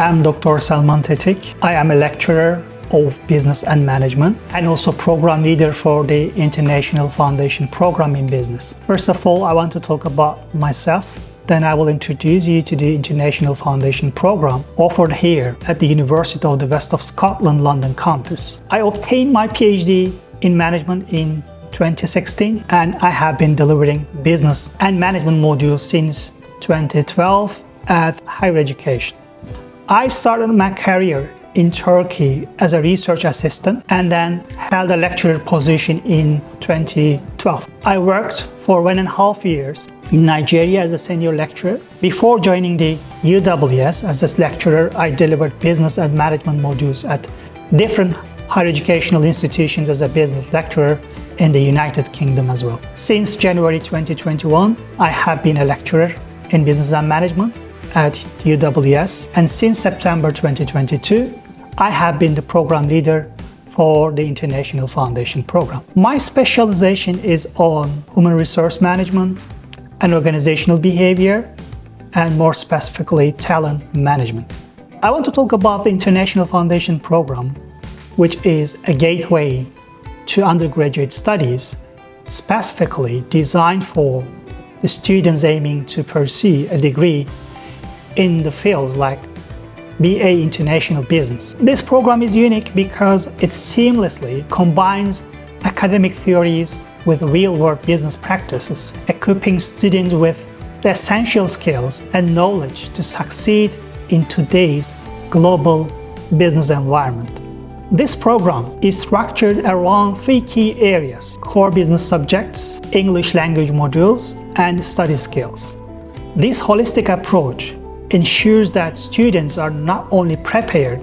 am Dr. Selman Tetik. I am a lecturer of Business and Management and also program leader for the International Foundation Program in Business. First of all, I want to talk about myself. Then I will introduce you to the International Foundation Program offered here at the University of the West of Scotland, London campus. I obtained my PhD in Management in 2016 and I have been delivering business and management modules since 2012 at higher education. I started my career in Turkey as a research assistant and then held a lecturer position in 2012. I worked for 1.5 years in Nigeria as a senior lecturer. Before joining the UWS as a lecturer, I delivered business and management modules at different higher educational institutions as a business lecturer in the United Kingdom as well. Since January 2021, I have been a lecturer in business and management at UWS, and since September 2022, I have been the program leader for the International Foundation Program. My specialization is on human resource management and organizational behavior, and more specifically, talent management. I want to talk about the International Foundation Program, which is a gateway to undergraduate studies, specifically designed for the students aiming to pursue a degree in the fields like BA International Business. This program is unique because it seamlessly combines academic theories with real-world business practices, equipping students with the essential skills and knowledge to succeed in today's global business environment. This program is structured around 3 key areas: core business subjects, English language modules, and study skills. This holistic approach ensures that students are not only prepared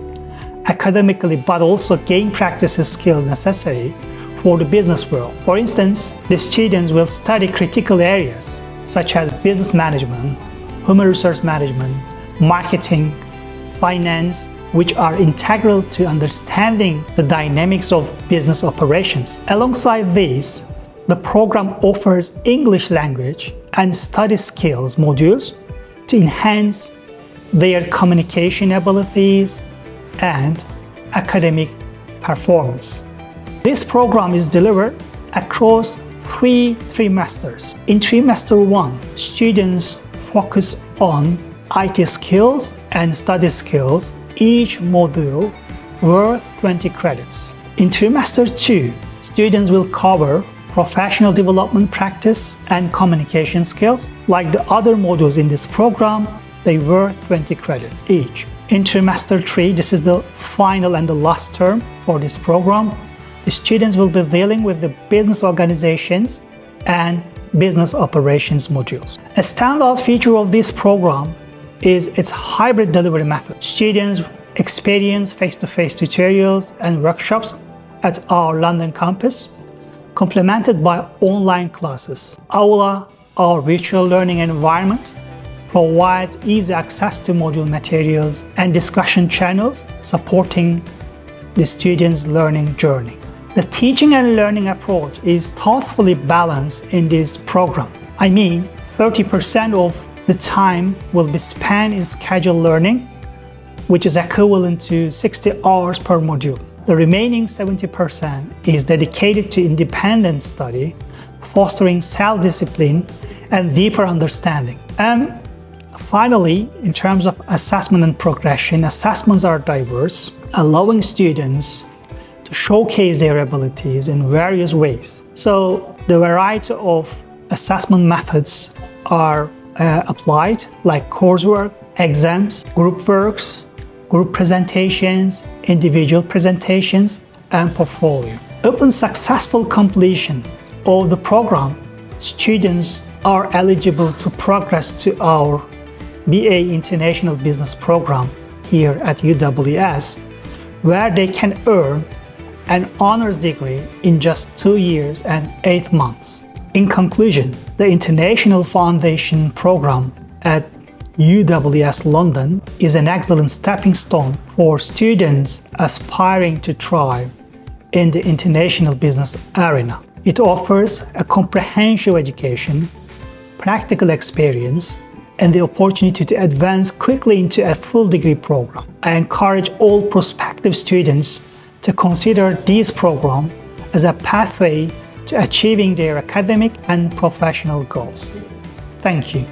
academically but also gain practice skills necessary for the business world. For instance, the students will study critical areas such as business management, human resource management, marketing, finance, which are integral to understanding the dynamics of business operations. Alongside these, the program offers English language and study skills modules to enhance their communication abilities and academic performance. This program is delivered across 3 trimesters. In trimester 1, students focus on IT skills and study skills, each module worth 20 credits. In trimester 2, students will cover professional development practice and communication skills. Like the other modules in this program, they worth 20 credits each. In trimester 3, this is the final and the last term for this program, the students will be dealing with the business organizations and business operations modules. A standout feature of this program is its hybrid delivery method. Students experience face-to-face tutorials and workshops at our London campus, complemented by online classes. Aula, our virtual learning environment, provides easy access to module materials and discussion channels supporting the students' learning journey. The teaching and learning approach is thoughtfully balanced in this program. I mean, 30% of the time will be spent in scheduled learning, which is equivalent to 60 hours per module. The remaining 70% is dedicated to independent study, fostering self-discipline and deeper understanding. And finally, in terms of assessment and progression, assessments are diverse, allowing students to showcase their abilities in various ways. So the variety of assessment methods are applied, like coursework, exams, group works, group presentations, individual presentations, and portfolio. Upon successful completion of the program, students are eligible to progress to our BA International Business Program here at UWS, where they can earn an honors degree in just 2 years and 8 months. In conclusion, the International Foundation Program at UWS London is an excellent stepping stone for students aspiring to thrive in the international business arena. It offers a comprehensive education, practical experience, and the opportunity to advance quickly into a full degree program. I encourage all prospective students to consider this program as a pathway to achieving their academic and professional goals. Thank you.